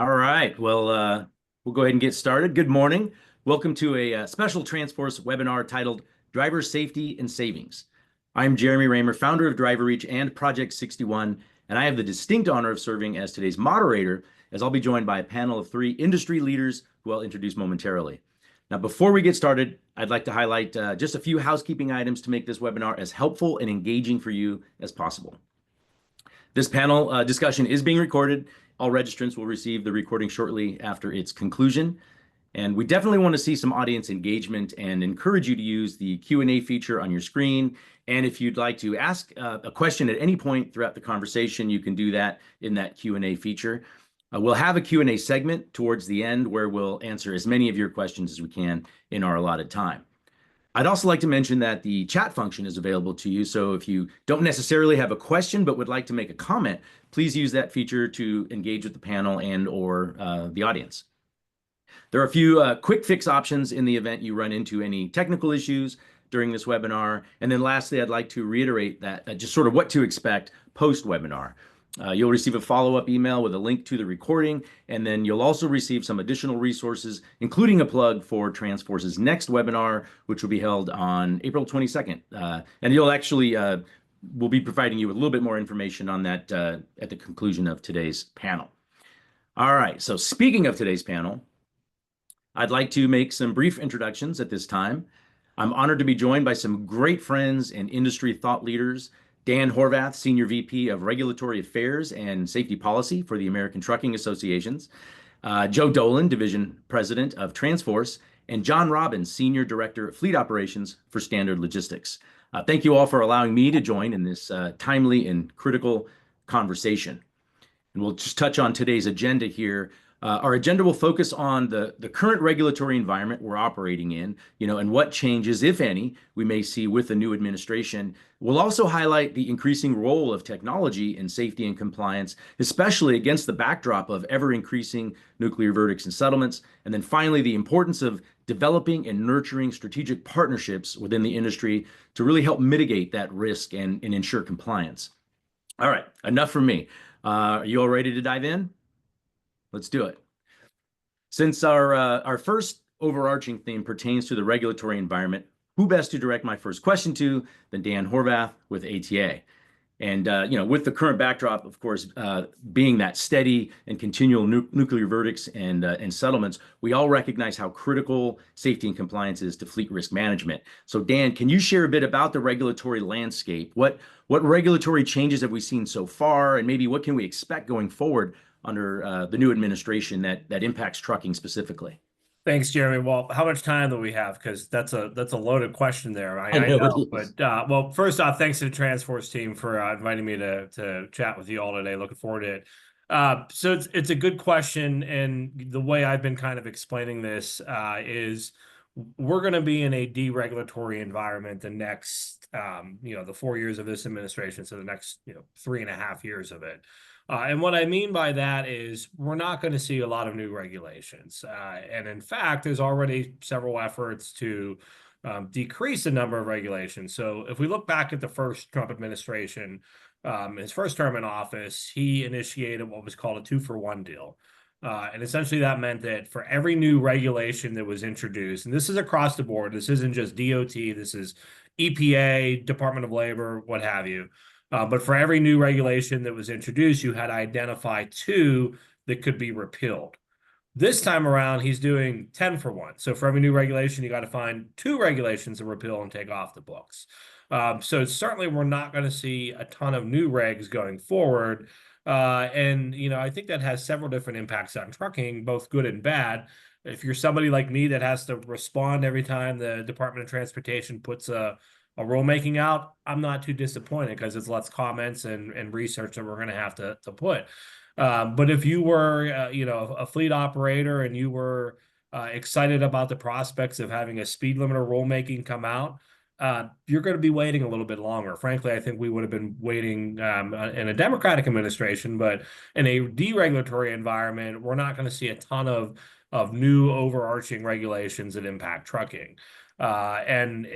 All right. We'll go ahead and get started. Good morning. Welcome to a special TransForce webinar titled Driver Safety and Savings. I'm Jeremy Raymer, founder of Driver Reach and Project 61, and I have the distinct honor of serving as today's moderator, as I'll be joined by a panel of three industry leaders who I'll introduce momentarily. Now, before we get started, I'd like to highlight just a few housekeeping items to make this webinar as helpful and engaging for you as possible. This panel discussion is being recorded. All registrants will receive the recording shortly after its conclusion. And we definitely want to see some audience engagement and encourage you to use the Q&A feature on your screen. And if you'd like to ask a question at any point throughout the conversation, you can do that in that Q&A feature. We'll have a Q&A segment towards the end where we'll answer as many of your questions as we can in our allotted time. I'd also like to mention that the chat function is available to you. So if you don't necessarily have a question but would like to make a comment, please use that feature to engage with the panel and or the audience. There are a few quick fix options in the event you run into any technical issues during this webinar. And then lastly, I'd like to reiterate that just sort of what to expect post-webinar. You'll receive a follow-up email with a link to the recording, and then you'll also receive some additional resources, including a plug for TransForce's next webinar, which will be held on April 22nd. And you'll actually, we'll be providing you with a little bit more information on that at the conclusion of today's panel. All right, so speaking of today's panel, I'd like to make some brief introductions at this time. I'm honored to be joined by some great friends and industry thought leaders. Dan Horvath, Senior VP of Regulatory Affairs and Safety Policy for the American Trucking Associations, Joe Dolan, Division President of TransForce, and John Robbins, Senior Director of Fleet Operations for Standard Logistics. Thank you all for allowing me to join in this timely and critical conversation. And we'll just touch on today's agenda here. Our agenda will focus on the current regulatory environment we're operating in, and what changes, if any, we may see with the new administration. We'll also highlight the increasing role of technology in safety and compliance, especially against the backdrop of ever-increasing nuclear verdicts and settlements. And then finally, the importance of developing and nurturing strategic partnerships within the industry to really help mitigate that risk and ensure compliance. All right, enough from me. Are you all ready to dive in? Let's do it. Since our first overarching theme pertains to the regulatory environment, who best to direct my first question to than Dan Horvath with ATA? And with the current backdrop, of course, being that steady and continual nuclear verdicts and settlements, we all recognize how critical safety and compliance is to fleet risk management. So Dan, can you share a bit about the regulatory landscape? What regulatory changes have we seen so far, and maybe what can we expect going forward under the new administration that impacts trucking specifically? Thanks, Jeremy. Well, how much time do we have? Because that's a loaded question there. I know, but well, first off, thanks to the TransForce team for inviting me to chat with you all today. Looking forward to it. So it's a good question, and the way I've been kind of explaining this is we're going to be in a deregulatory environment the next the 4 years of this administration, so the next 3.5 years of it. And what I mean by that is we're not going to see a lot of new regulations. And in fact, there's already several efforts to decrease the number of regulations. So if we look back at the first Trump administration, his first term in office, he initiated what was called a 2-for-1 deal. And essentially that meant that for every new regulation that was introduced, and this is across the board, this isn't just DOT, this is EPA, Department of Labor, what have you. But for every new regulation that was introduced, you had to identify 2 that could be repealed. This time around, he's doing 10-for-1. So for every new regulation, you got to find 2 regulations to repeal and take off the books. So certainly we're not going to see a ton of new regs going forward. And I think that has several different impacts on trucking, both good and bad. If you're somebody like me that has to respond every time the Department of Transportation puts a rulemaking out, I'm not too disappointed because it's less comments and research that we're going to have to put. But if you were, a fleet operator and you were excited about the prospects of having a speed limiter rulemaking come out, you're going to be waiting a little bit longer. Frankly, I think we would have been waiting in a Democratic administration, but in a deregulatory environment, we're not going to see a ton of new overarching regulations that impact trucking. And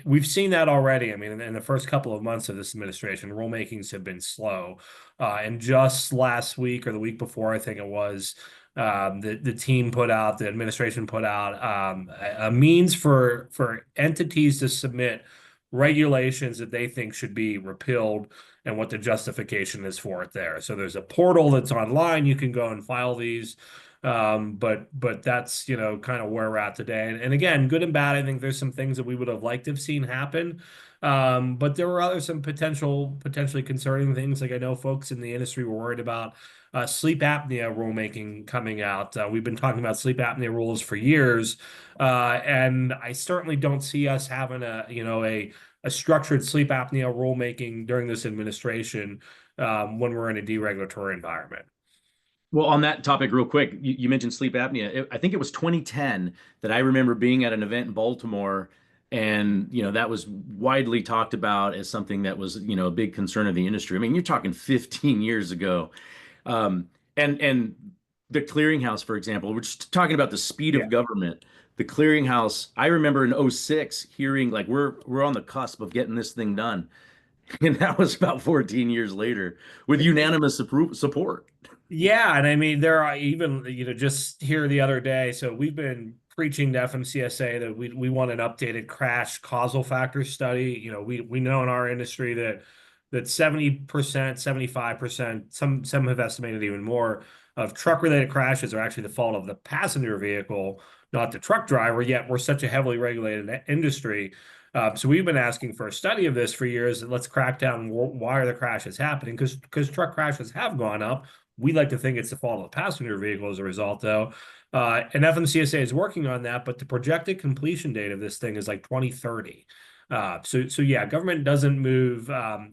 we've seen that already. I mean, in the first couple of months of this administration, rulemakings have been slow. And just last week or the week before, I think it was, the team put out, the administration put out a means for entities to submit regulations that they think should be repealed and what the justification is for it there. So there's a portal that's online. You can go and file these. But that's, kind of where we're at today. And again, good and bad, I think there's some things that we would have liked to have seen happen. But there were some potentially concerning things. Like I know folks in the industry were worried about sleep apnea rulemaking coming out. We've been talking about sleep apnea rules for years, and I certainly don't see us having a structured sleep apnea rulemaking during this administration when we're in a deregulatory environment. Well, on that topic, real quick, you mentioned sleep apnea. I think it was 2010 that I remember being at an event in Baltimore, and that was widely talked about as something that was a big concern of the industry. I mean, you're talking 15 years ago, and the clearinghouse, for example, we're just talking about the speed Yeah. of government. The clearinghouse, I remember in '06 hearing like we're on the cusp of getting this thing done, and that was about 14 years later with unanimous support. Yeah, and I mean there are even just here the other day. So we've been preaching to FMCSA that we want an updated crash causal factor study. We know in our industry that 70%, 75%, some have estimated even more of truck-related crashes are actually the fault of the passenger vehicle, not the truck driver. Yet we're such a heavily regulated industry. So we've been asking for a study of this for years. And let's crack down why are the crashes happening? Because truck crashes have gone up. We like to think it's the fault of the passenger vehicle as a result, though. And FMCSA is working on that, but the projected completion date of this thing is like 2030. So yeah, government doesn't move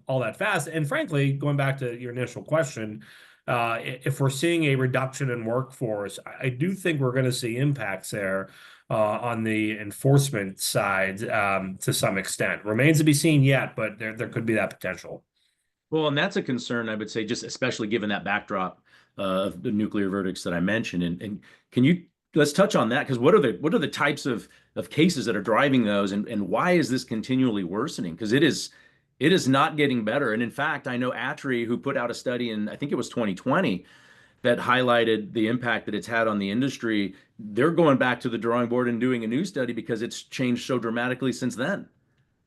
all that fast. And frankly, going back to your initial question, if we're seeing a reduction in workforce, I do think we're going to see impacts there on the enforcement side to some extent. Remains to be seen yet, but there could be that potential. Well, and that's a concern, I would say, just especially given that backdrop of the nuclear verdicts that I mentioned. And can you let's touch on that because what are the types of cases that are driving those, and why is this continually worsening? Because it is not getting better. And in fact, I know ATRI, who put out a study in I think it was 2020 that highlighted the impact that it's had on the industry. They're going back to the drawing board and doing a new study because it's changed so dramatically since then.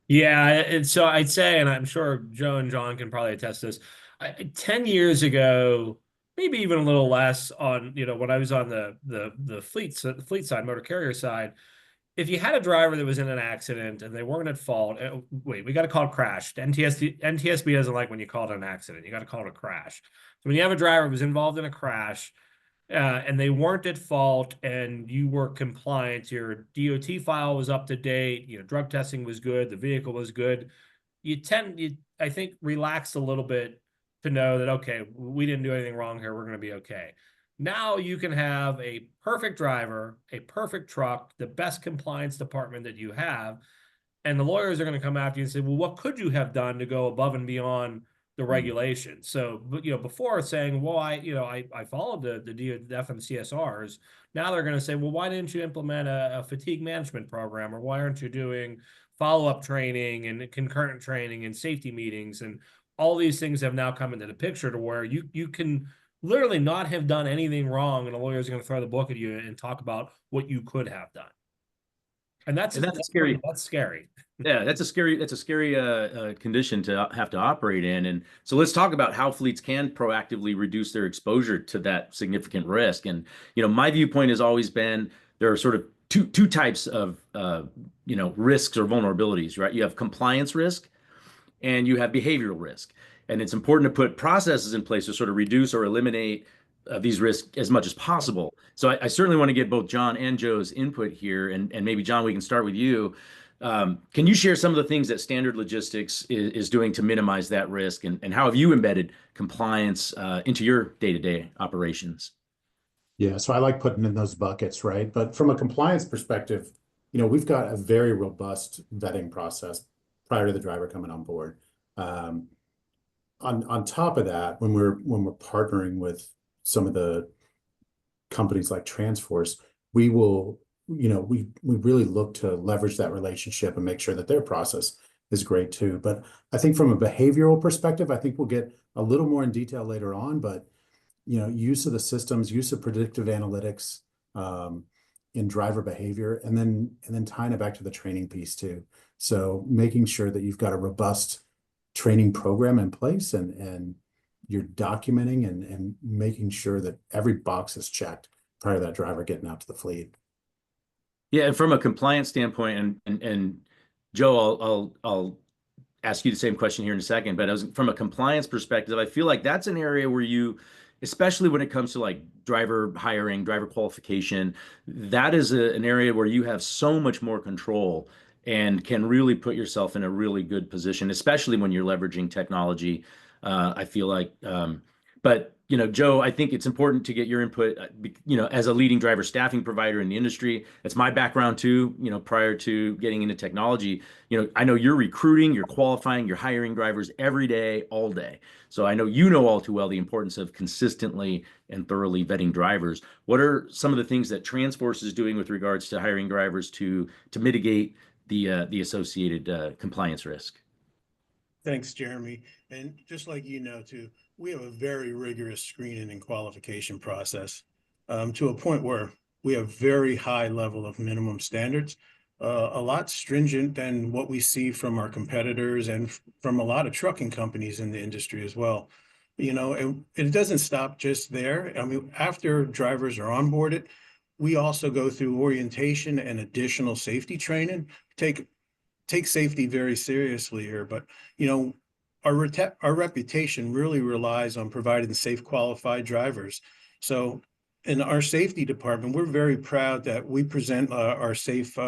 Yeah, and so I'd say, and I'm sure Joe and John can probably attest to this. 10 years ago, maybe even a little less on, when I was on the fleet side, motor carrier side, if you had a driver that was in an accident and they weren't at fault, wait, we got to call it crash. NTSB doesn't like when you call it an accident. You got to call it a crash. So when you have a driver who was involved in a crash, and they weren't at fault and you were compliant, your DOT file was up to date, drug testing was good, the vehicle was good, I think, relax a little bit to know that, okay, we didn't do anything wrong here, we're going to be okay. Now you can have a perfect driver, a perfect truck, the best compliance department that you have, and the lawyers are going to come after you and say, well, what could you have done to go above and beyond the regulation? So, before saying, well, I followed the FMCSRs, now they're going to say, well, why didn't you implement a fatigue management program, or why aren't you doing follow-up training and concurrent training and safety meetings? And all these things have now come into the picture to where you can literally not have done anything wrong, and a lawyer is going to throw the book at you and talk about what you could have done. And that's scary. That's scary. Yeah, that's a scary condition to have to operate in. And so let's talk about how fleets can proactively reduce their exposure to that significant risk. And my viewpoint has always been there are sort of two types of risks or vulnerabilities, right? You have compliance risk and you have behavioral risk. And it's important to put processes in place to sort of reduce or eliminate these risks as much as possible. So I certainly want to get both John and Joe's input here. And maybe, John, we can start with you. Can you share some of the things that Standard Logistics is doing to minimize that risk, and how have you embedded compliance into your day-to-day operations? Yeah, so I like putting in those buckets, right? But from a compliance perspective, we've got a very robust vetting process prior to the driver coming on board. On top of that, when we're partnering with some of the companies like TransForce, we will, we really look to leverage that relationship and make sure that their process is great too. But I think from a behavioral perspective, I think we'll get a little more in detail later on, but use of the systems, use of predictive analytics, in driver behavior, and then tying it back to the training piece too. So making sure that you've got a robust training program in place, and you're documenting and making sure that every box is checked prior to that driver getting out to the fleet. Yeah, and from a compliance standpoint, and Joe, I'll ask you the same question here in a second, but from a compliance perspective, I feel like that's an area where you, especially when it comes to like driver hiring, driver qualification, that is an area where you have so much more control and can really put yourself in a really good position, especially when you're leveraging technology. I feel like, but Joe, I think it's important to get your input, as a leading driver staffing provider in the industry. That's my background too, prior to getting into technology. I know you're recruiting, you're qualifying, you're hiring drivers every day, all day. So I know all too well the importance of consistently and thoroughly vetting drivers. What are some of the things that TransForce is doing with regards to hiring drivers to mitigate the associated compliance risk? Thanks, Jeremy. And just like too, we have a very rigorous screening and qualification process, to a point where we have very high level of minimum standards, a lot stringent than what we see from our competitors and from a lot of trucking companies in the industry as well. It doesn't stop just there. I mean, after drivers are onboarded, we also go through orientation and additional safety training. Take safety very seriously here, but our reputation really relies on providing safe, qualified drivers. So in our safety department, we're very proud that we present our DOT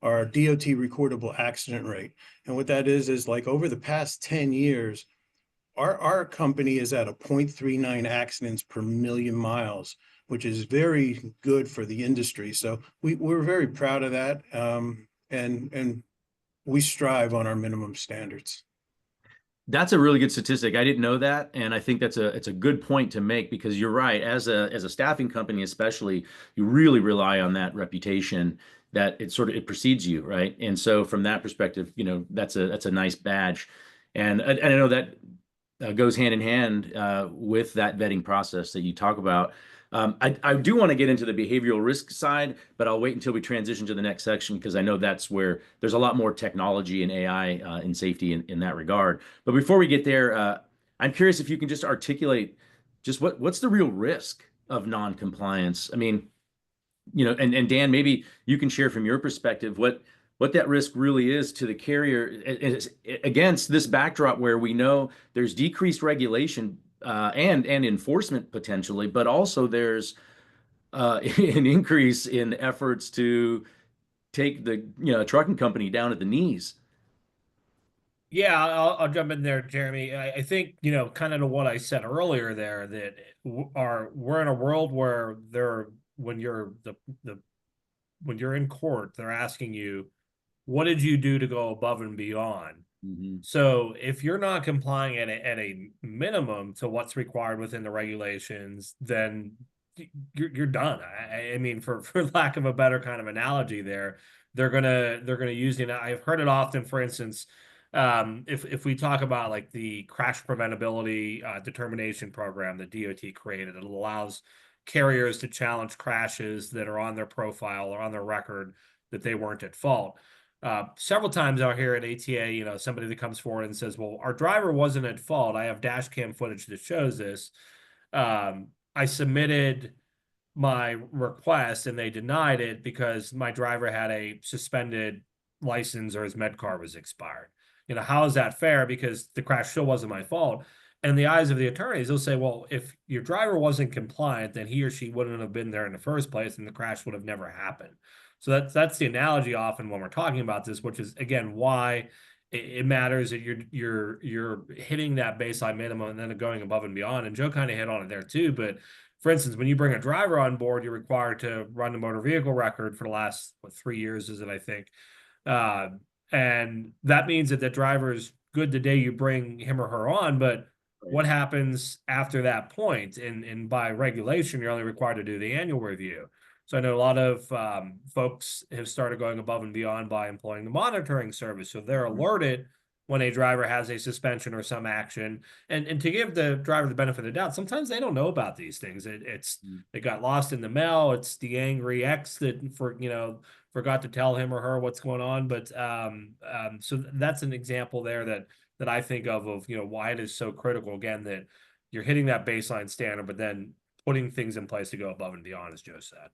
recordable accident rate. And what that is like over the past 10 years, our company is at a 0.39 accidents per million miles, which is very good for the industry. So we're very proud of that. And we strive on our minimum standards. That's a really good statistic. I didn't know that, and I think it's a good point to make, because you're right. As a staffing company, especially, you really rely on that reputation, that it precedes you, right? And so from that perspective, that's a nice badge, and I know that goes hand in hand with that vetting process that you talk about. I do want to get into the behavioral risk side, but I'll wait until we transition to the next section, because I know that's where there's a lot more technology and AI in safety in that regard. But before we get there, I'm curious if you can just articulate just what's the real risk of non-compliance. I mean, and Dan, maybe you can share from your perspective what that risk really is to the carrier against this backdrop where we know there's decreased regulation and enforcement potentially, but also there's an increase in efforts to take the trucking company down at the knees. Yeah, I'll jump in there, Jeremy. I think, kind of to what I said earlier there, that we're in a world where when you're when you're in court, they're asking you, what did you do to go above and beyond? Mm-hmm. So if you're not complying at a minimum to what's required within the regulations, then you're done. I mean, for lack of a better kind of analogy there, they're gonna use it. I've heard it often, for instance, if we talk about like the crash preventability determination program that DOT created, it allows carriers to challenge crashes that are on their profile or on their record that they weren't at fault. Several times out here at ATA, somebody that comes forward and says, well, our driver wasn't at fault. I have dash cam footage that shows this. I submitted my request and they denied it because my driver had a suspended license or his med card was expired. How is that fair? Because the crash still wasn't my fault. And in the eyes of the attorneys, they'll say, well, if your driver wasn't compliant, then he or she wouldn't have been there in the first place and the crash would have never happened. So that's the analogy often when we're talking about this, which is, again, why it matters that you're hitting that baseline minimum and then going above and beyond. And Joe kind of hit on it there too. But for instance, when you bring a driver on board, you're required to run the motor vehicle record for the last 3 years, is it, I think. And that means that the driver is good the day you bring him or her on, but what happens after that point? And by regulation, you're only required to do the annual review. So I know a lot of folks have started going above and beyond by employing the monitoring service. So they're alerted when a driver has a suspension or some action, and to give the driver the benefit of the doubt, sometimes they don't know about these things. It got lost in the mail. It's the angry ex that forgot to tell him or her what's going on. But so that's an example there that I think of why it is so critical, again, that you're hitting that baseline standard, but then putting things in place to go above and beyond, as Joe said.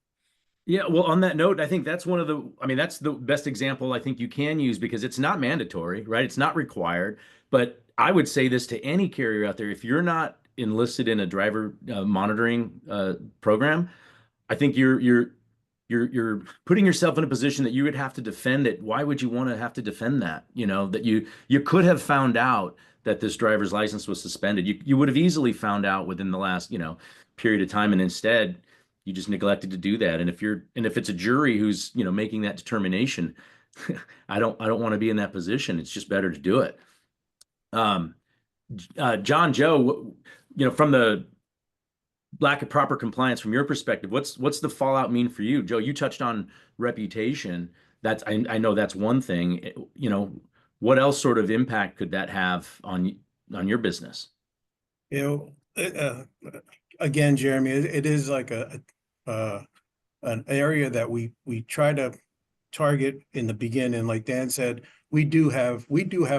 Yeah, well, on that note, I think that's that's the best example I think you can use because it's not mandatory, right? It's not required. But I would say this to any carrier out there, if you're not enlisted in a driver monitoring program, I think you're putting yourself in a position that you would have to defend it. Why would you want to have to defend that? That you could have found out that this driver's license was suspended. You would have easily found out within the last, period of time, and instead you just neglected to do that. And if it's a jury who's, making that determination, I don't want to be in that position. It's just better to do it. John, Joe, from the lack of proper compliance from your perspective, what's the fallout mean for you? Joe, you touched on reputation. I know that's one thing. What else sort of impact could that have on your business? Again, Jeremy, it is like an area that we try to target in the beginning. Like Dan said, we do have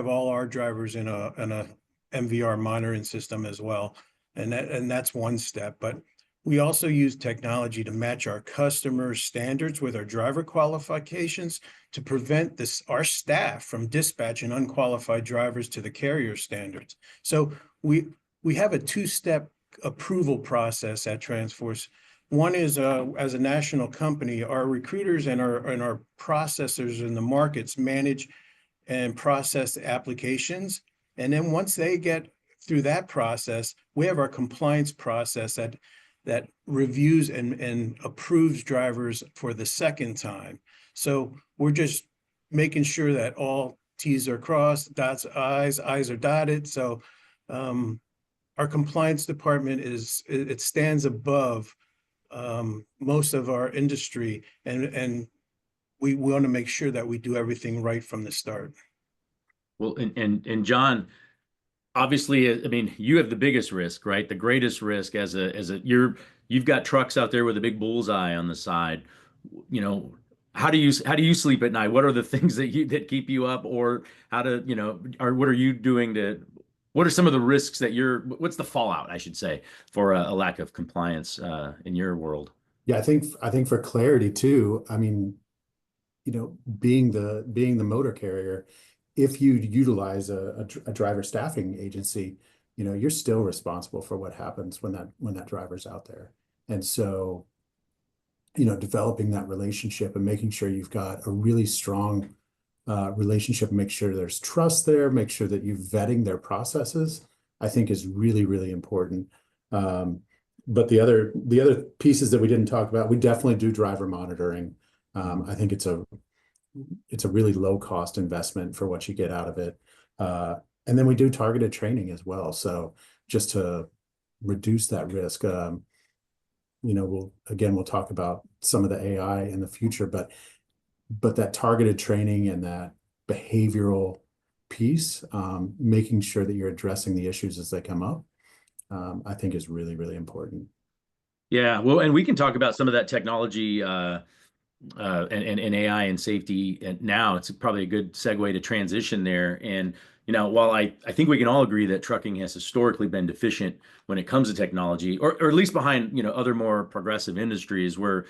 all our drivers in a MVR monitoring system as well. And that's one step, but we also use technology to match our customers' standards with our driver qualifications to prevent our staff from dispatching unqualified drivers to the carrier standards. So we have a two-step approval process at TransForce. One is as a national company, our recruiters and our processors in the markets manage and process applications. And then once they get through that process, we have our compliance process that reviews and approves drivers for the second time. So we're just making sure that all T's are crossed, I's are dotted. So our compliance department it stands above most of our industry, and we want to make sure that we do everything right from the start. Well, and John, obviously, I mean, you have the biggest risk, right? The greatest risk you've got trucks out there with a big bullseye on the side. How do you sleep at night? What are the things that keep you up, or what are you doing what are some of the risks what's the fallout, I should say, for a lack of compliance in your world? Yeah, I think for clarity too, I mean, being the motor carrier, if you utilize a driver staffing agency, you're still responsible for what happens when that driver's out there. And so, developing that relationship and making sure you've got a really strong relationship, make sure there's trust there, make sure that you're vetting their processes, I think is really, really important. But the other pieces that we didn't talk about, we definitely do driver monitoring. I think it's a really low cost investment for what you get out of it. And then we do targeted training as well. So just to reduce that risk, we'll talk about some of the AI in the future, but that targeted training and that behavioral piece, making sure that you're addressing the issues as they come up, I think is really, really important. Yeah, well, and we can talk about some of that technology and AI and safety. And now it's probably a good segue to transition there. And while I think we can all agree that trucking has historically been deficient when it comes to technology, or at least behind other more progressive industries, we're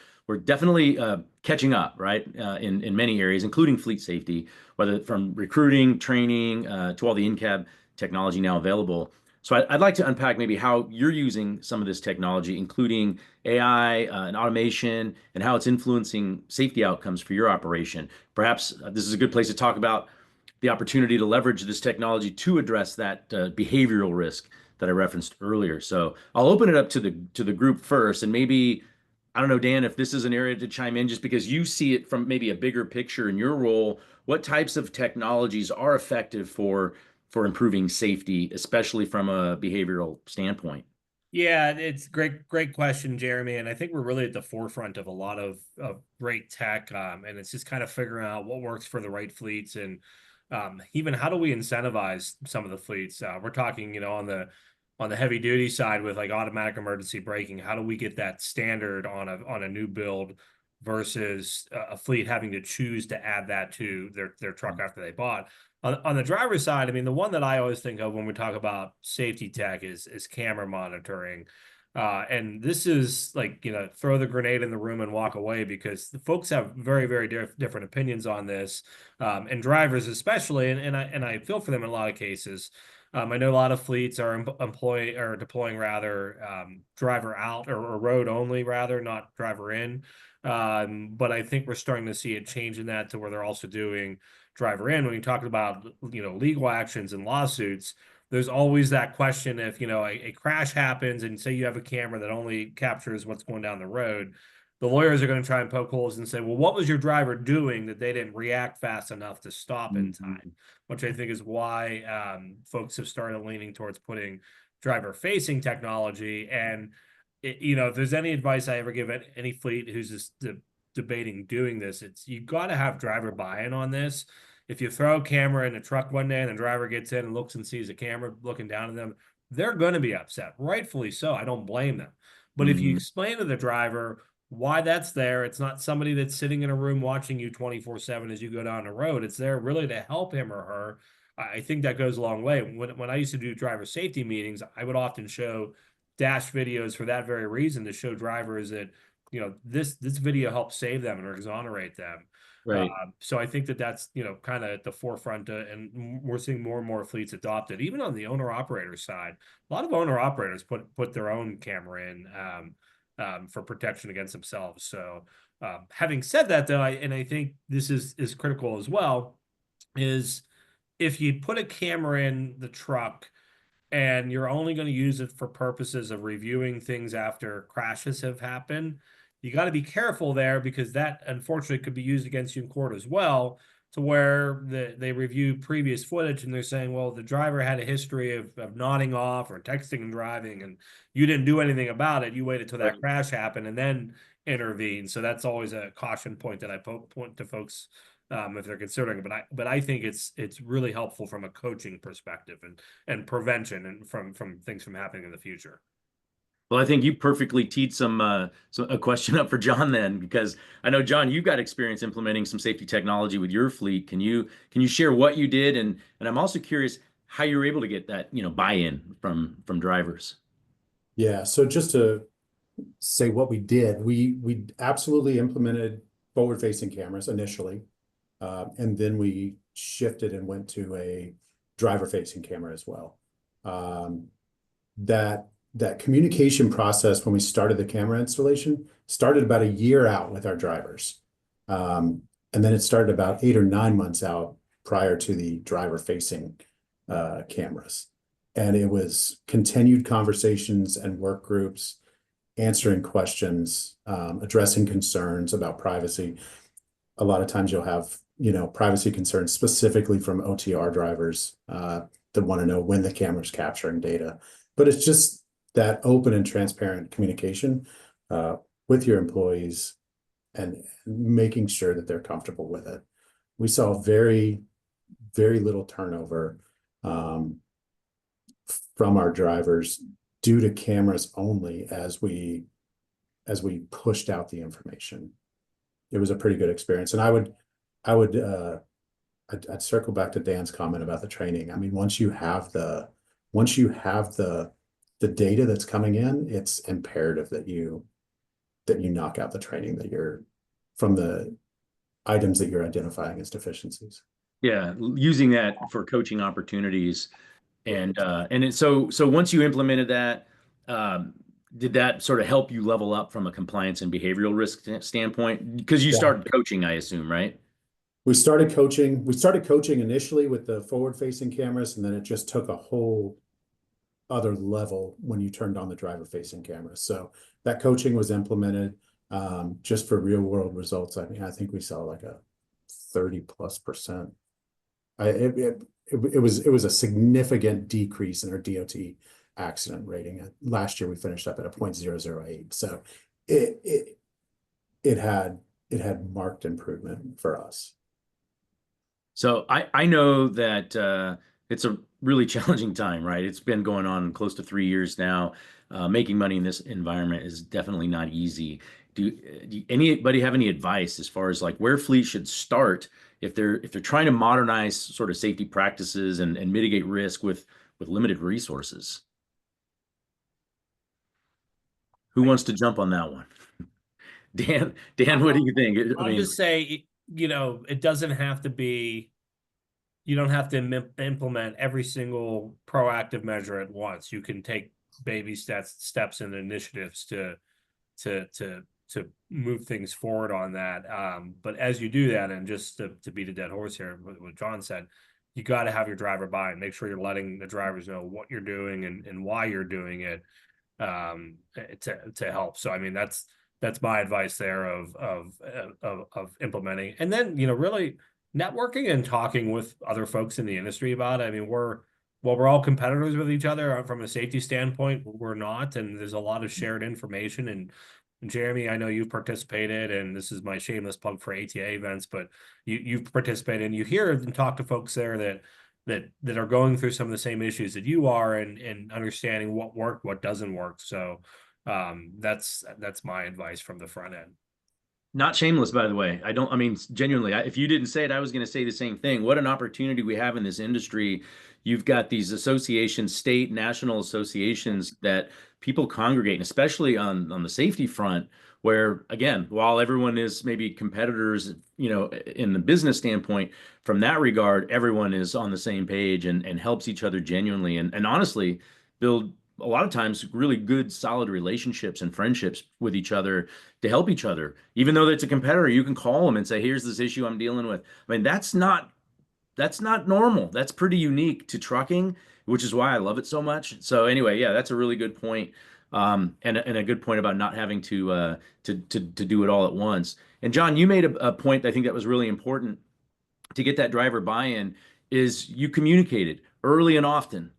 definitely catching up, right? In many areas, including fleet safety, whether from recruiting, training to all the in-cab technology now available. So I'd like to unpack maybe how you're using some of this technology, including AI and automation, and how it's influencing safety outcomes for your operation. Perhaps this is a good place to talk about the opportunity to leverage this technology to address that behavioral risk that I referenced earlier. So I'll open it up to the group first, and maybe, I don't know, Dan, if this is an area to chime in, just because you see it from maybe a bigger picture in your role, what types of technologies are effective for improving safety, especially from a behavioral standpoint? Yeah, it's great question, Jeremy. And I think we're really at the forefront of a lot of great tech. And it's just kind of figuring out what works for the right fleets. And Even how do we incentivize some of the fleets? We're talking, on the heavy duty side with like automatic emergency braking. How do we get that standard on a new build versus a fleet having to choose to add that to their truck after they bought? On the driver's side, I mean, the one that I always think of when we talk about safety tech is camera monitoring. And this is like, throw the grenade in the room and walk away, because the folks have very, very different opinions on this, and drivers especially. And I feel for them in a lot of cases. I know a lot of fleets are deploying rather driver out or road only rather, not driver in. But I think we're starting to see a change in that to where they're also doing driver in. When you talk about legal actions and lawsuits, there's always that question if a crash happens and say you have a camera that only captures what's going down the road, the lawyers are going to try and poke holes and say, well, what was your driver doing that they didn't react fast enough to stop in time? Which I think is why folks have started leaning towards putting driver facing technology. And if there's any advice I ever give any fleet who's just debating doing this, it's you got to have driver buy-in on this. If you throw a camera in the truck one day and the driver gets in and looks and sees a camera looking down at them, they're going to be upset, rightfully so. I don't blame them. But if you explain to the driver why that's there, it's not somebody that's sitting in a room watching you 24/7 as you go down the road. It's there really to help him or her. I think that goes a long way. When I used to do driver safety meetings, I would often show dash videos for that very reason, to show drivers that this video helps save them or exonerate them. Right. So I think that's kind of at the forefront, and we're seeing more and more fleets adopt it. Even on the owner operator side, a lot of owner operators put their own camera in for protection against themselves. So having said that, though, I think this is critical as well, is if you put a camera in the truck and you're only going to use it for purposes of reviewing things after crashes have happened, you got to be careful there, because that unfortunately could be used against you in court as well, to where they review previous footage and they're saying, well, the driver had a history of nodding off or texting and driving, and you didn't do anything about it. You waited till that crash happened and then intervened. So that's always a caution point that I point to folks if they're considering it. But I think it's really helpful from a coaching perspective and prevention and from things from happening in the future. Well, I think you perfectly teed a question up for John then, because I know, John, you've got experience implementing some safety technology with your fleet. Can you share what you did, and I'm also curious how you were able to get that buy-in from drivers. Yeah, so just to say what we did, we absolutely implemented forward-facing cameras initially, and then we shifted and went to a driver-facing camera as well. That communication process when we started the camera installation started about a year out with our drivers. And then it started about 8 or 9 months out prior to the driver-facing cameras. And it was continued conversations and work groups, answering questions, addressing concerns about privacy. A lot of times you'll have, privacy concerns specifically from OTR drivers that want to know when the camera's capturing data. But it's just that open and transparent communication with your employees and making sure that they're comfortable with it. We saw very, very little turnover from our drivers due to cameras only as we pushed out the information. It was a pretty good experience. And I'd circle back to Dan's comment about the training. I mean, once you have the data that's coming in, it's imperative that you knock out the training from the items that you're identifying as deficiencies. Yeah, using that for coaching opportunities. So once you implemented that, did that sort of help you level up from a compliance and behavioral risk standpoint? Because you started coaching, I assume, right? We started coaching initially with the forward-facing cameras, and then it just took a whole other level when you turned on the driver-facing camera. So that coaching was implemented just for real-world results. I mean, I think we saw like a 30+%. It was a significant decrease in our DOT accident rating. Last year we finished up at a 0.008. So it had marked improvement for us. So I know that it's a really challenging time, right? It's been going on close to 3 years now. Making money in this environment is definitely not easy. Do anybody have any advice as far as like where fleets should start if they're trying to modernize sort of safety practices and mitigate risk with limited resources? Who wants to jump on that one? Dan, what do you think? I I'll mean, just say, it doesn't have to be, you don't have to implement every single proactive measure at once. You can take baby steps and initiatives to to move things forward on that. But as you do that, and just to beat a dead horse here, what John said, you got to have your driver buy-in. Make sure you're letting the drivers know what you're doing and why you're doing it, to help. So I mean, that's my advice there of implementing, and then really networking and talking with other folks in the industry about it. I mean, we're all competitors with each other from a safety standpoint. We're not, and there's a lot of shared information. And Jeremy, I know you've participated, and this is my shameless plug for ATA events, but you've participated and you hear and talk to folks there that are going through some of the same issues that you are, and understanding what worked, what doesn't work. So that's my advice from the front end. not shameless, by the way. I mean, genuinely, if you didn't say it, I was going to say the same thing. What an opportunity we have in this industry. You've got these associations, state, national associations that people congregate, and especially on the safety front, where, again, while everyone is maybe competitors, in the business standpoint, from that regard, everyone is on the same page and helps each other genuinely. And honestly, build a lot of times really good, solid relationships and friendships with each other to help each other. Even though it's a competitor, you can call them and say, here's this issue I'm dealing with. I mean, that's not normal. That's pretty unique to trucking, which is why I love it so much. So anyway, yeah, that's a really good point. And a good point about not having to do it all at once. And John, you made a point I think that was really important to get that driver buy-in is you communicated early and often.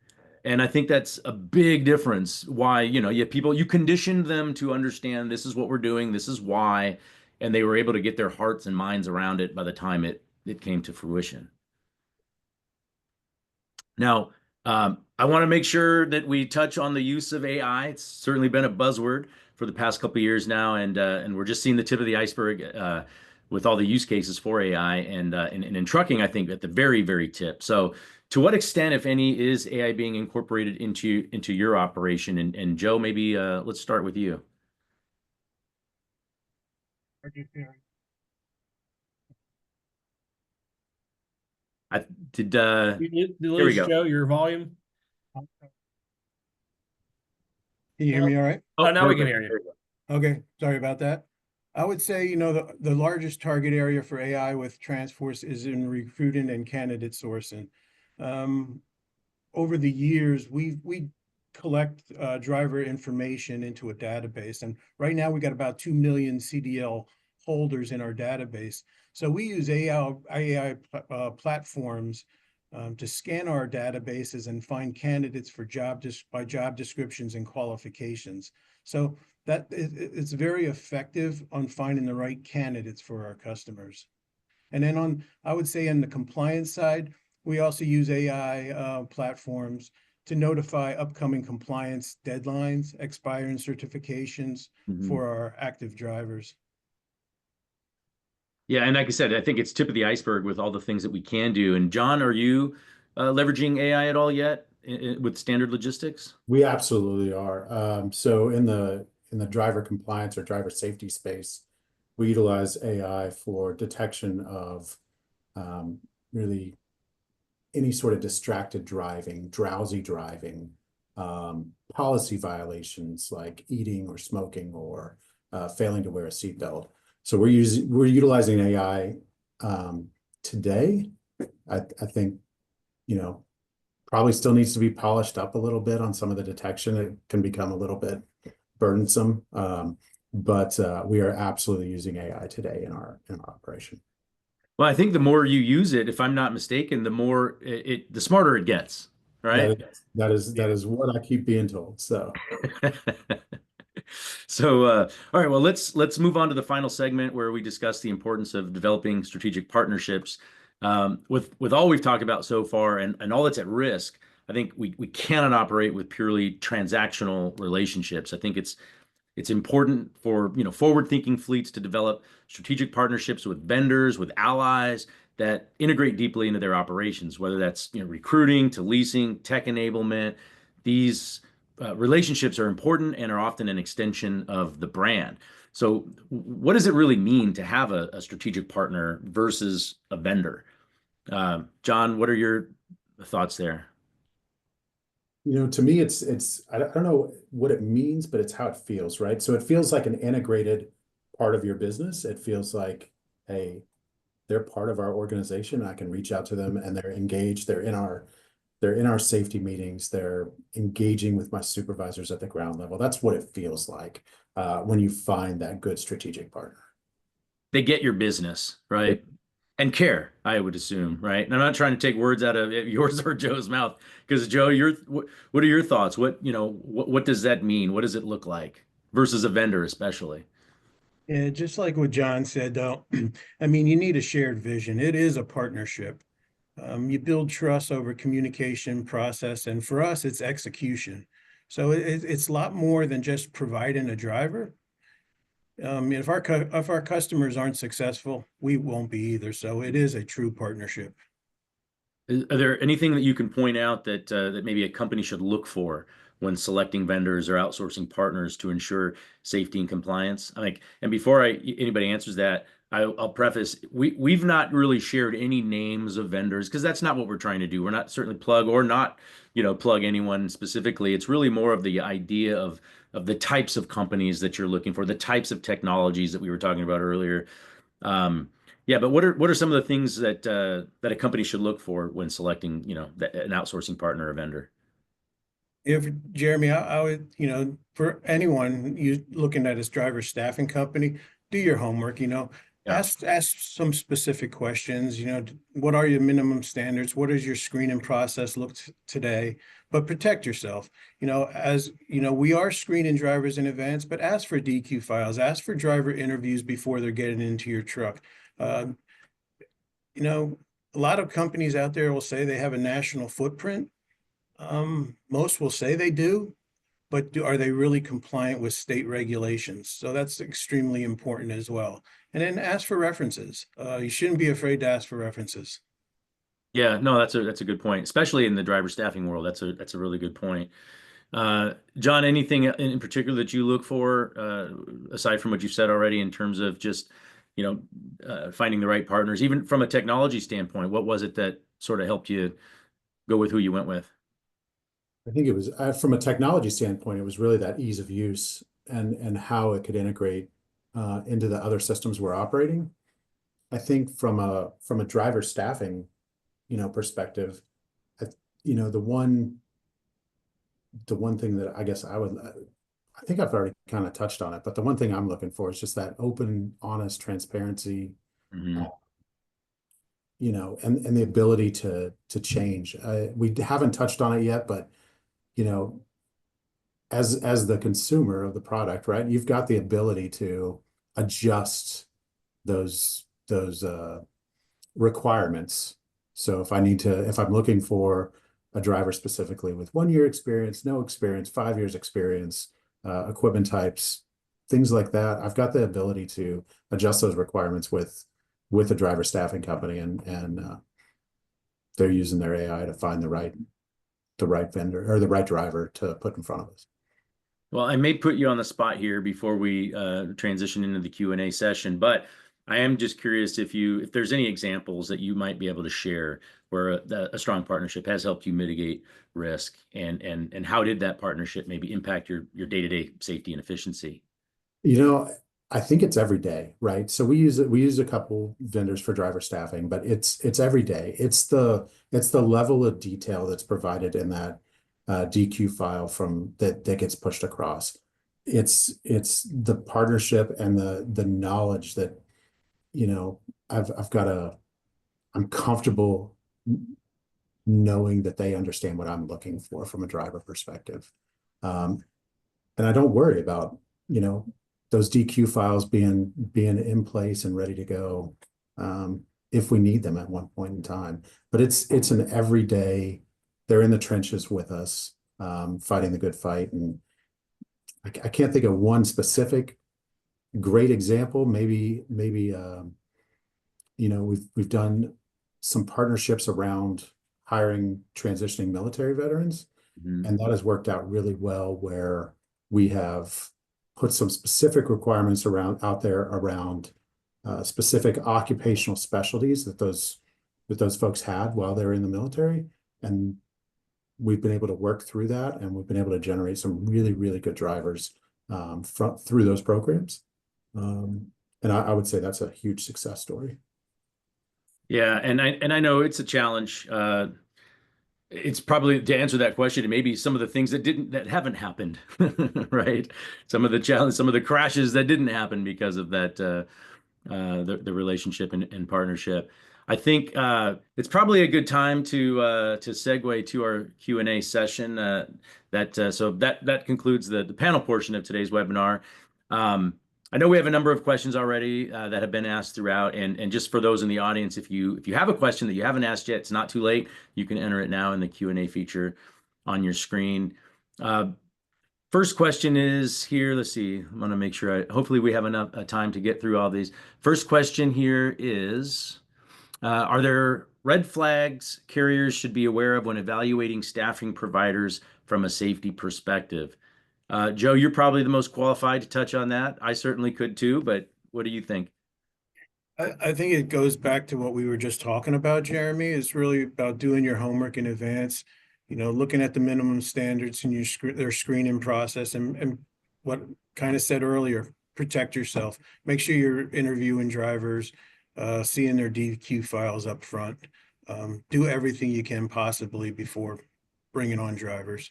And I think that's a big difference why, you conditioned them to understand this is what we're doing, this is why, and they were able to get their hearts and minds around it by the time it came to fruition. Now, I want to make sure that we touch on the use of AI. It's certainly been a buzzword for the past couple of years now, and we're just seeing the tip of the iceberg with all the use cases for AI, and in trucking, I think at the very, very tip. So, to what extent, if any, is AI being incorporated into your operation? And Joe, maybe let's start with you. I did. You Here we lose, go. Joe, your volume. Can you hear me all right? Oh, now we can perfect. hear you. Okay, sorry about that. I would say, the largest target area for AI with TransForce is in recruiting and candidate sourcing. Over the years, we collect driver information into a database, and right now we got about 2 million CDL holders in our database. So we use AI platforms to scan our databases and find candidates for by job descriptions and qualifications. So that it's very effective on finding the right candidates for our customers. And then I would say on the compliance side, we also use AI platforms to notify upcoming compliance deadlines, expiring certifications for our active drivers. Yeah, and like I said, I think it's tip of the iceberg with all the things that we can do. And John, are you leveraging AI at all yet with standard logistics? We absolutely are. So in the driver compliance or driver safety space, we utilize AI for detection of really any sort of distracted driving, drowsy driving, policy violations like eating or smoking or failing to wear a seatbelt. So we're utilizing AI today. I think, probably still needs to be polished up a little bit on some of the detection. It can become a little bit burdensome, but we are absolutely using AI today in our operation. Well, I think the more you use it, if I'm not mistaken, the smarter it gets, right? That is what I keep being told. So. So, all right, well, let's move on to the final segment where we discuss the importance of developing strategic partnerships. With all we've talked about so far and all that's at risk, I think we cannot operate with purely transactional relationships. I think it's important for forward-thinking fleets to develop strategic partnerships with vendors, with allies that integrate deeply into their operations, whether that's recruiting to leasing, tech enablement. These relationships are important and are often an extension of the brand. So, what does it really mean to have a strategic partner versus a vendor? John, what are your thoughts there? To me, I don't know what it means, but it's how it feels, right? So it feels like an integrated part of your business. It feels like, hey, they're part of our organization. I can reach out to them and they're engaged. They're in our safety meetings. They're engaging with my supervisors at the ground level. That's what it feels like when you find that good strategic partner. They get your business, right? And care, I would assume, right? And I'm not trying to take words out of yours or Joe's mouth, because Joe, what are your thoughts? What does that mean? What does it look like versus a vendor, especially? Yeah, just like what John said, though, I mean, you need a shared vision. It is a partnership. You build trust over communication process, and for us, it's execution. So it's a lot more than just providing a driver. If our customers aren't successful, we won't be either. So it is a true partnership. Are there anything that you can point out that maybe a company should look for when selecting vendors or outsourcing partners to ensure safety and compliance? And before anybody answers that, I'll preface we've not really shared any names of vendors because that's not what we're trying to do. We're not certainly plug anyone specifically. It's really more of the idea of the types of companies that you're looking for, the types of technologies that we were talking about earlier. Yeah, but what are some of the things that a company should look for when selecting, an outsourcing partner or vendor? If Jeremy, I would, for anyone you looking at his driver staffing company, do your homework, Yeah. ask some specific questions, what are your minimum standards? What does your screening process look today? But protect yourself. We are screening drivers in advance, but ask for DQ files, ask for driver interviews before they're getting into your truck. A lot of companies out there will say they have a national footprint. Most will say they do, but are they really compliant with state regulations? So that's extremely important as well. And then ask for references. You shouldn't be afraid to ask for references. Yeah, no, that's a good point, especially in the driver staffing world. That's a really good point. John, anything in particular that you look for, aside from what you've said already, in terms of just, finding the right partners, even from a technology standpoint? What was it that sort of helped you go with who you went with? I think it was from a technology standpoint, it was really that ease of use and how it could integrate into the other systems we're operating. I think from a driver staffing, perspective, the one thing that I guess I think I've already kind of touched on it, but the one thing I'm looking for is just that open, honest transparency, Mm-hmm. And the ability to change. We haven't touched on it yet, but as the consumer of the product, right, you've got the ability to adjust those requirements. So if I'm looking for a driver specifically with 1 year experience, no experience, 5 years experience, equipment types, things like that, I've got the ability to adjust those requirements with a driver staffing company, and they're using their AI to find the right vendor or the right driver to put in front of us. Well, I may put you on the spot here before we transition into the Q&A session, but I am just curious if there's any examples that you might be able to share where a strong partnership has helped you mitigate risk, and how did that partnership maybe impact your day-to-day safety and efficiency? I think it's every day, right? So we use a couple vendors for driver staffing, but it's every day. It's the level of detail that's provided in that DQ file that gets pushed across. It's the partnership and the knowledge that I'm comfortable knowing that they understand what I'm looking for from a driver perspective, and I don't worry about those DQ files being in place and ready to go. if we need them at one point in time. But it's an everyday, they're in the trenches with us, fighting the good fight. And I can't think of one specific great example. Maybe we've done some partnerships around hiring transitioning military veterans, and that has worked out really well, where we have put some specific requirements out there around specific occupational specialties that those folks had while they were in the military, and we've been able to work through that, and we've been able to generate some really, really good drivers through those programs. And I would say that's a huge success story. Yeah, and I know it's a challenge. It's probably, to answer that question, maybe some of the things that haven't happened, right? Some of the challenge, some of the crashes that didn't happen because of that, the relationship and partnership. I think it's probably a good time to segue to our Q&A session. So that concludes the panel portion of today's webinar. I know we have a number of questions already that have been asked throughout, and just for those in the audience, if you have a question that you haven't asked yet, it's not too late. You can enter it now in the Q&A feature on your screen. First question is here. Let's see. I'm going to make sure hopefully we have enough time to get through all these. First question here is, are there red flags carriers should be aware of when evaluating staffing providers from a safety perspective? Joe, you're probably the most qualified to touch on that. I certainly could too, but what do you think? I think it goes back to what we were just talking about, Jeremy. It's really about doing your homework in advance, looking at the minimum standards in their screening process, and what kind of said earlier, protect yourself. Make sure you're interviewing drivers, seeing their DQ files up front. Do everything you can possibly before bringing on drivers.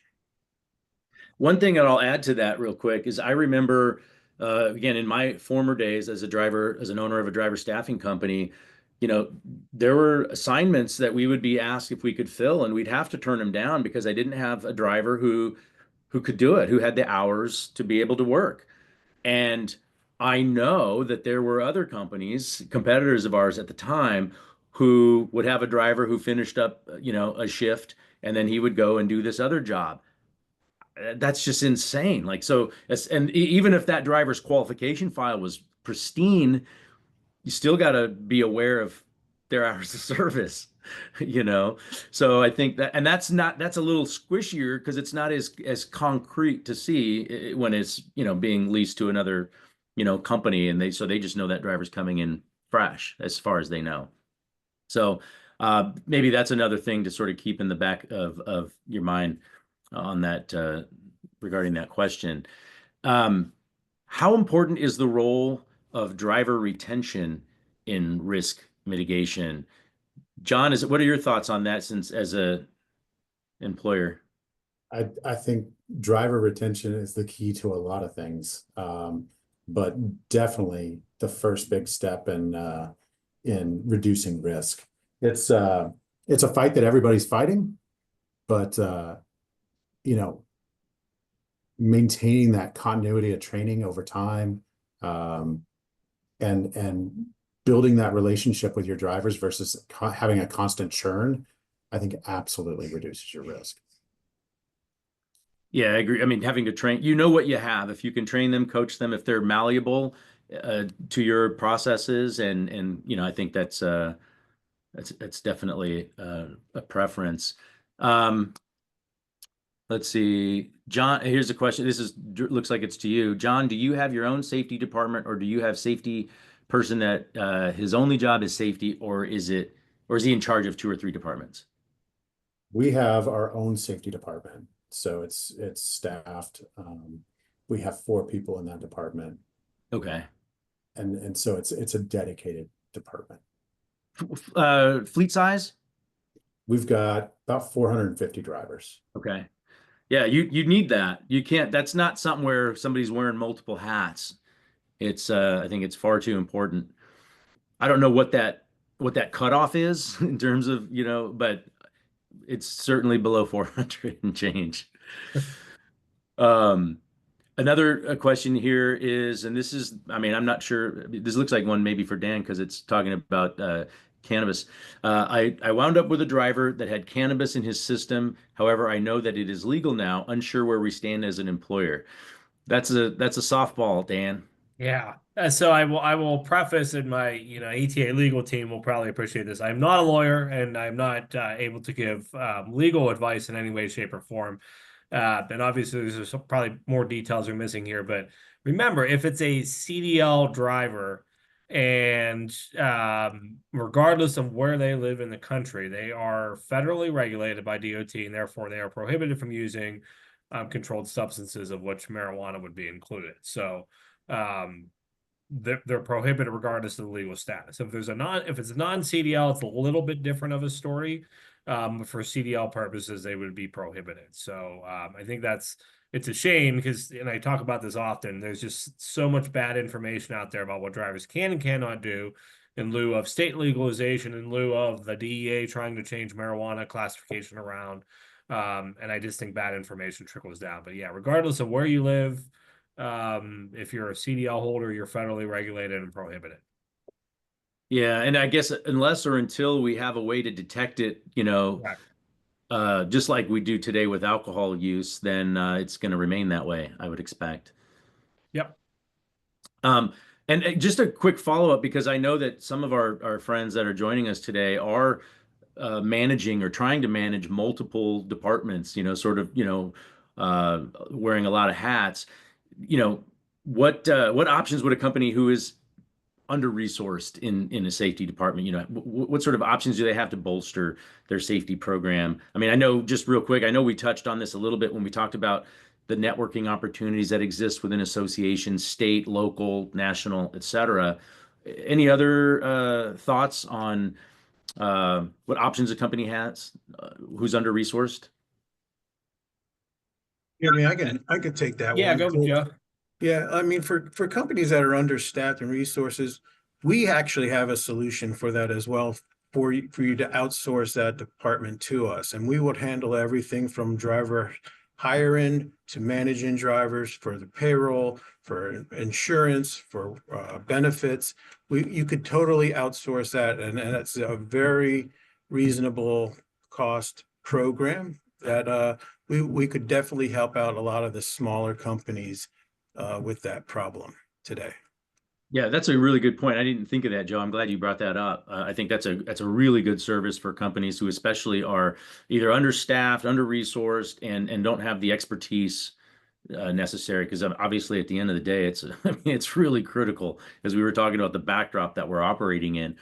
One thing that I'll add to that real quick is I remember, again, in my former days as an owner of a driver staffing company, there were assignments that we would be asked if we could fill, and we'd have to turn them down because I didn't have a driver who could do it, who had the hours to be able to work. And I know that there were other companies, competitors of ours at the time, who would have a driver who finished up, a shift, and then he would go and do this other job. That's just insane. Even if that driver's qualification file was pristine, you still got to be aware of their hours of service, So I think that's a little squishier because it's not as concrete to see when it's, being leased to another, company, and they just know that driver's coming in fresh as far as they know. So maybe that's another thing to sort of keep in the back of your mind on that regarding that question. How important is the role of driver retention in risk mitigation? John, what are your thoughts on that since as a employer? I think driver retention is the key to a lot of things, but definitely the first big step in reducing risk. It's a fight that everybody's fighting, but maintaining that continuity of training over time, and building that relationship with your drivers versus having a constant churn, I think absolutely reduces your risk. Yeah, I agree. I mean, having to train, what you have. If you can train them, coach them, if they're malleable to your processes, and I think that's definitely a preference. Let's see, John, here's a question. Looks like it's to you. John, do you have your own safety department, or do you have safety person that his only job is safety, or is he in charge of 2 or 3 departments? We have our own safety department, so it's staffed. We have 4 people in that department. Okay. And so it's a dedicated department. Fleet size? We've got about 450 drivers. Okay. Yeah, you need that. You can't, that's not something where somebody's wearing multiple hats. It's I think it's far too important. I don't know what that cutoff is in terms of, but it's certainly below 400 and change. Another question here is, and this is, I mean, I'm not sure, this looks like one maybe for Dan because it's talking about cannabis. I wound up with a driver that had cannabis in his system. However, I know that it is legal now, unsure where we stand as an employer. That's a softball, Dan. Yeah. So I will preface, and my ETA legal team will probably appreciate this. I'm not a lawyer, and I'm not able to give legal advice in any way, shape, or form. And obviously, there's probably more details are missing here. But remember, if it's a CDL driver, and regardless of where they live in the country, they are federally regulated by DOT, and therefore they are prohibited from using controlled substances, of which marijuana would be included. So they're prohibited regardless of the legal status. If it's a non-CDL, it's a little bit different of a story. For CDL purposes, they would be prohibited. So I think it's a shame because, and I talk about this often, there's just so much bad information out there about what drivers can and cannot do in lieu of state legalization, in lieu of the DEA trying to change marijuana classification around. And I just think bad information trickles down. But yeah, regardless of where you live, if you're a CDL holder, you're federally regulated and prohibited. Yeah, and I guess unless or until we have a way to detect it, just like we do today with alcohol use, then it's going to remain that way, I would expect. Yep. And just a quick follow-up, because I know that some of our friends that are joining us today are managing or trying to manage multiple departments, wearing a lot of hats. What options would a company who is under-resourced in a safety department, what sort of options do they have to bolster their safety program? I mean, I know, just real quick, I know we touched on this a little bit when we talked about the networking opportunities that exist within associations, state, local, national, et cetera. Any other thoughts on what options a company has who's under-resourced? Yeah, I mean, I could take that Yeah, one. go with Joe. Yeah, I mean, for companies that are understaffed and resources, we actually have a solution for that as well, for you to outsource that department to us. And we would handle everything from driver hiring to managing drivers, for the payroll, for insurance, for benefits. You could totally outsource that, and that's a very reasonable cost program that we could definitely help out a lot of the smaller companies with that problem today. Yeah, that's a really good point. I didn't think of that, Joe. I'm glad you brought that up. I think that's a really good service for companies who especially are either understaffed, under-resourced, and don't have the expertise necessary. Because obviously, at the end of the day, it's really critical, as we were talking about the backdrop that we're operating in.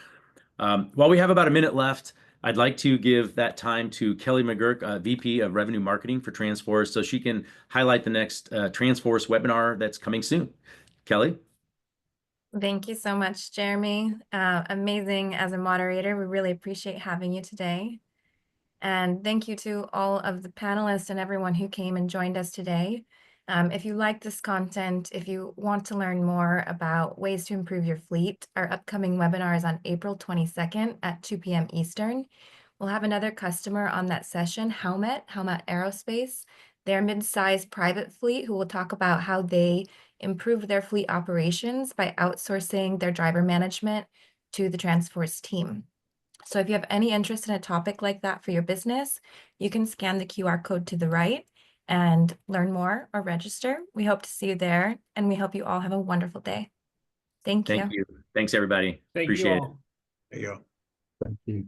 While we have about a minute left, I'd like to give that time to Kelly McGurk, VP of Revenue Marketing for TransForce, so she can highlight the next TransForce webinar that's coming soon. Kelly? Thank you so much, Jeremy. Amazing as a moderator. We really appreciate having you today. And thank you to all of the panelists and everyone who came and joined us today. If you like this content, if you want to learn more about ways to improve your fleet, our upcoming webinar is on April 22nd at 2 p.m. Eastern. We'll have another customer on that session, Howmet Aerospace, their mid-sized private fleet, who will talk about how they improve their fleet operations by outsourcing their driver management to the TransForce team. So if you have any interest in a topic like that for your business, you can scan the QR code to the right and learn more or register. We hope to see you there, and we hope you all have a wonderful day. Thank you. Thank you. Thanks, everybody. Thank Appreciate you it. all. There you go. Thank you.